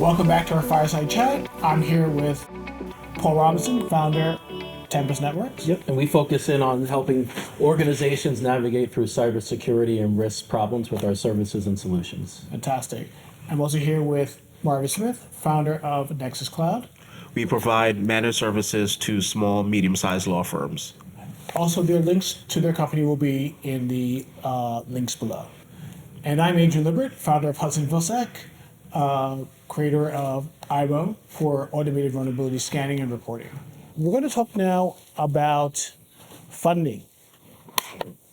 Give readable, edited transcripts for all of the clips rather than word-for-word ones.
Welcome back to our Fireside Chat. I'm here with Paul Robinson, founder, Tempest Networks. Yep, and we focus in on helping organizations navigate through cybersecurity and risk problems with our services and solutions. Fantastic. I'm also here with Marvin Smith, founder of Nexus Cloud. We provide managed services to small, medium-sized law firms. Also, their links to their company will be in the links below. And I'm Adrian Libert, founder of Hudson Vilsack, creator of IMO for automated vulnerability scanning and reporting. We're going to talk now about funding.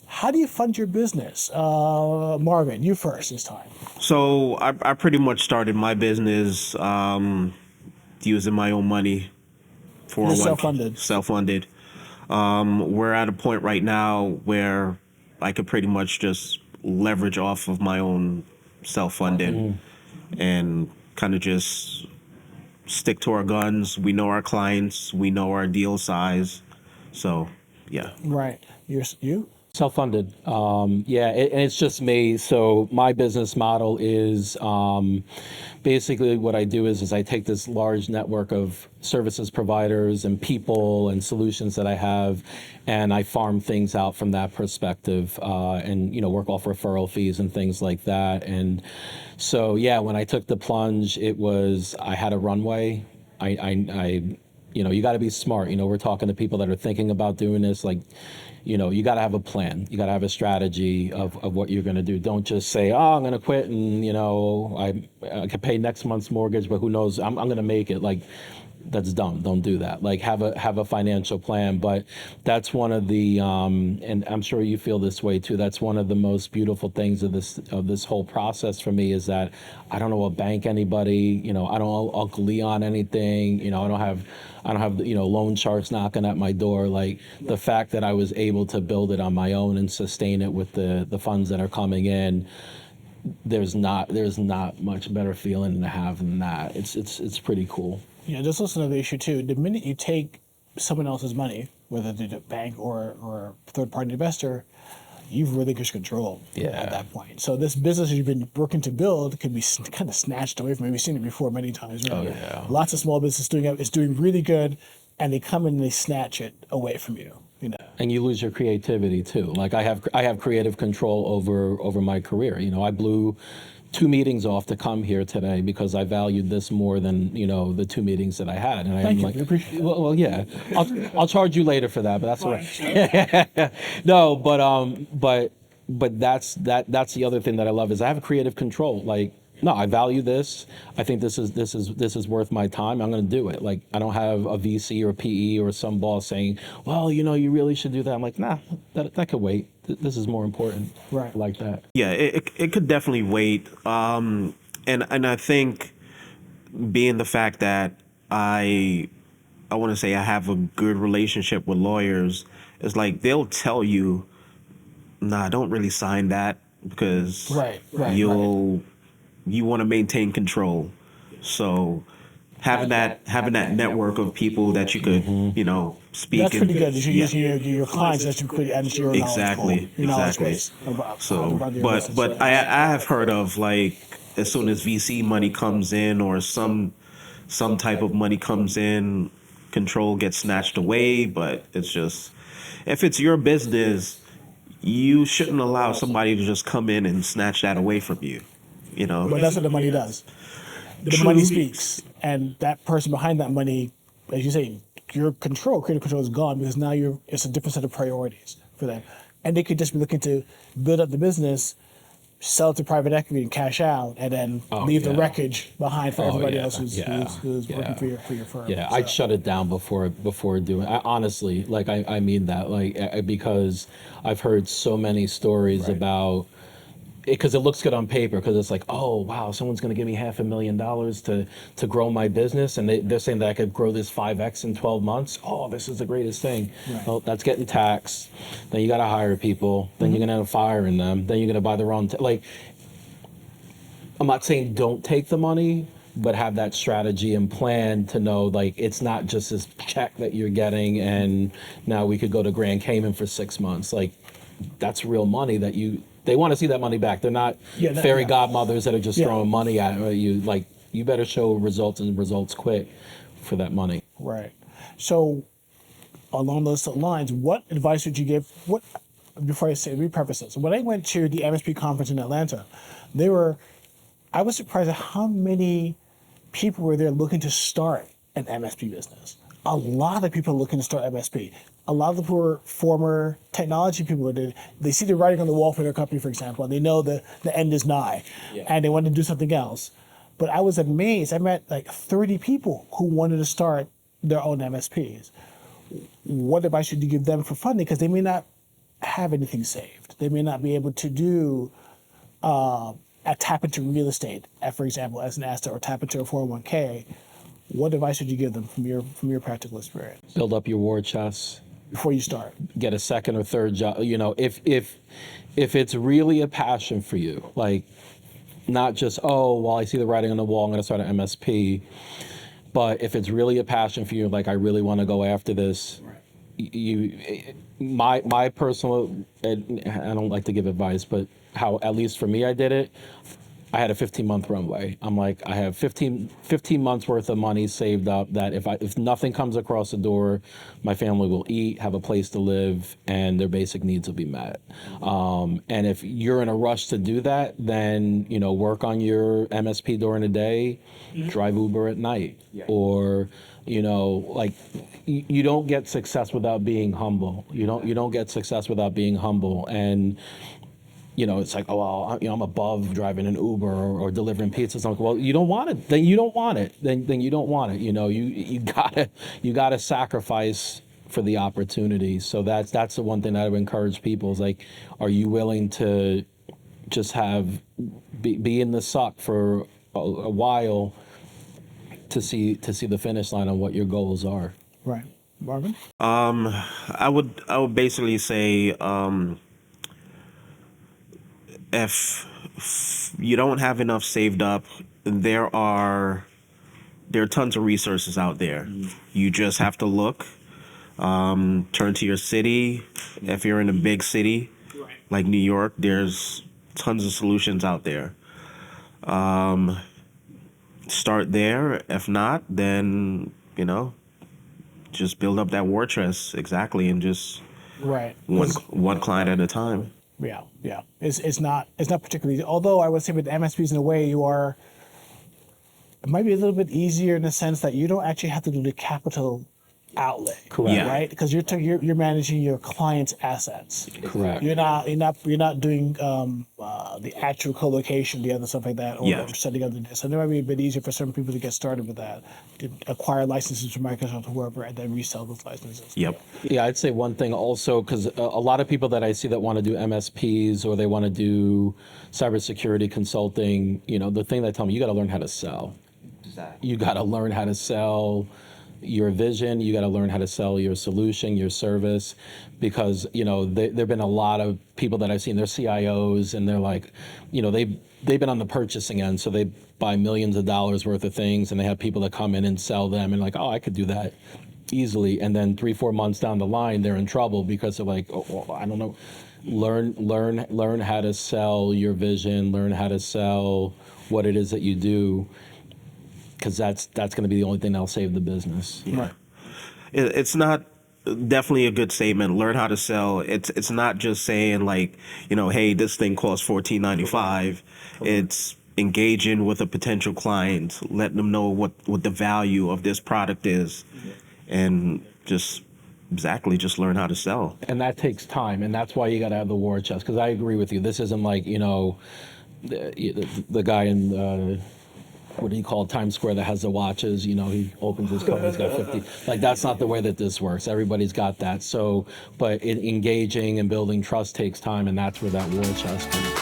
How do you fund your business? Marvin, you first this time. So I pretty much started my business using my own money for You're self-funded. Self-funded. We're at a point right now where I could pretty much just leverage off of my own self-funded and kind of just stick to our guns. We know our clients. We know our deal size. So, yeah. Right. You? Self-funded. And it's just me. So my business model is basically what I do is I take this large network of services providers and people and solutions that I have, and I farm things out from that perspective, and work off referral fees and things like that. And so when I took the plunge, I had a runway. You got to be smart. We're talking to people that are thinking about doing this. You got to have a plan. You got to have a strategy of what you're going to do. Don't just say, "Oh, I'm going to quit and I can pay next month's mortgage, but who knows? I'm going to make it." That's dumb. Don't do that. Have a financial plan. But that's one of the and I'm sure you feel this way too. That's one of the most beautiful things of this whole process for me is that I don't owe a bank anybody. I don't owe Uncle Leon anything. I don't have loan sharks knocking at my door. The fact that I was able to build it on my own and sustain it with the funds that are coming in. There's not much better feeling to have than that. It's pretty cool. There's also another issue too. The minute you take someone else's money, whether it's a bank or a third-party investor, you've relinquished control at that point. So this business you've been working to build can be kind of snatched away from you. We've seen it before many times. Right? Oh, yeah. Lots of small businesses doing really good, and they come in and they snatch it away from you. And you lose your creativity too. I have creative control over my career. I blew 2 meetings off to come here today because I valued this more than the 2 meetings that I had. And Thank you. We appreciate it. Well, yeah. I'll charge you later for that, but that's all right. No, but that's the other thing that I love is I have creative control. No, I value this. I think this is worth my time. I'm going to do it. I don't have a VC or PE or some boss saying, "Well, you really should do that." I'm like, nah, that could wait. This is more important. Right. Like that. Yeah, it could definitely wait. And I think being the fact that I want to say I have a good relationship with lawyers, is they'll tell you, "Nah, don't really sign that because you want to maintain control." So having that network of people that you could speak. That's pretty good. You should use your clients that you could add to your exactly. So, but I have heard of as soon as VC money comes in or some type of money comes in, control gets snatched away. But it's just, if it's your business, you shouldn't allow somebody to just come in and snatch that away from you. But that's what the money does. The money speaks, and that person behind that money, as you say, your creative control is gone because now it's a different set of priorities for them, and they could just be looking to build up the business, sell it to private equity and cash out, and then leave the wreckage behind for everybody else who's working for your firm. Yeah, so. I'd shut it down before doing. Honestly, I mean that, because I've heard so many stories about. Because it looks good on paper, because it's oh wow, someone's going to give me $500,000 to grow my business, and they're saying that I could grow this 5x in 12 months. Oh, this is the greatest thing. Right. Well, that's getting taxed. Then you got to hire people. Then you're going to end up firing them. Then you're going to buy the wrong. I'm not saying don't take the money, but have that strategy and plan to know it's not just this check that you're getting, and now we could go to Grand Cayman for 6 months. That's real money they want to see that money back. They're not fairy godmothers that are just throwing money at you. you better show results and results quick for that money. Right. So, along those lines, what advice would you give? What before I say repreface this? When I went to the MSP conference in Atlanta, I was surprised at how many people were there looking to start an MSP business. A lot of people are looking to start MSP. A lot of them were former technology people. They see the writing on the wall for their company, for example, and they know the end is nigh, and they want to do something else. But I was amazed. I met like 30 people who wanted to start their own MSPs. What advice should you give them for funding? Because they may not have anything saved. They may not be able to do tap into real estate, for example, as an asset, or tap into a 401k. What advice would you give them from your practical experience? Build up your war chest before you start. Get a second or third job. You know, if it's really a passion for you, like not just, oh, well, I see the writing on the wall, I'm going to start an MSP. But if it's really a passion for you, like I really want to go after this, my personal, I don't like to give advice, but how at least for me I did it, I had a 15-month runway. I'm like, I have 15 months worth of money saved up that if nothing comes across the door, my family will eat, have a place to live, and their basic needs will be met. And if you're in a rush to do that, then, you know, work on your MSP during the day, drive Uber at night, or, you know, like you don't get success without being humble. You don't get success without being humble. And you know, it's like, oh, well, you know, I'm above driving an Uber or delivering pizzas. I'm like, well, you don't want it. Then you don't want it. Then you don't want it. You know, you gotta sacrifice for the opportunity. So that's the one thing that I would encourage people is like, are you willing to just be in the suck for a while to see the finish line on what your goals are? Right, Marvin. I would basically say. If you don't have enough saved up, there are tons of resources out there. You just have to look. Turn to your city. If you're in a big city like New York, there's tons of solutions out there. Start there. If not, then, you know, just build up that war chest, exactly, and just one client at a time. Yeah. It's not particularly. Although I would say with MSPs in a way it might be a little bit easier in the sense that you don't actually have to do the capital outlay. Correct. Yeah. Right? Because you're managing your client's assets. Correct. You're not doing the actual co-location, the other stuff like that, or setting up the. So it might be a bit easier for some people to get started with that, to acquire licenses from Microsoft or whoever, and then resell those licenses. Yep. Yeah, I'd say one thing also, because a lot of people that I see that want to do MSPs or they want to do cybersecurity consulting, you know, the thing they tell me, you got to learn how to sell. Exactly. You got to learn how to sell your vision. You got to learn how to sell your solution, your service, because, you know, there've been a lot of people that I've seen, they're CIOs, and they're like, you know, they've been on the purchasing end, so they buy millions of dollars worth of things, and they have people that come in and sell them, and like, oh, I could do that easily, and then 3-4 months down the line, they're in trouble because they're like, oh, well, I don't know. Learn how to sell your vision. Learn how to sell what it is that you do, because that's going to be the only thing that'll save the business. Yeah. Right. It's not definitely a good statement. Learn how to sell. It's not just saying like, you know, hey, this thing costs $14.95. It's engaging with a potential client, letting them know what the value of this product is, and just learn how to sell. And that takes time, and that's why you got to have the war chest. Because I agree with you. This isn't like, you know, the guy in what do you call it, Times Square that has the watches, you know, he opens his coat, he's got 50. Like, that's not the way that this works. Everybody's got that. So, but engaging and building trust takes time, and that's where that war chest comes.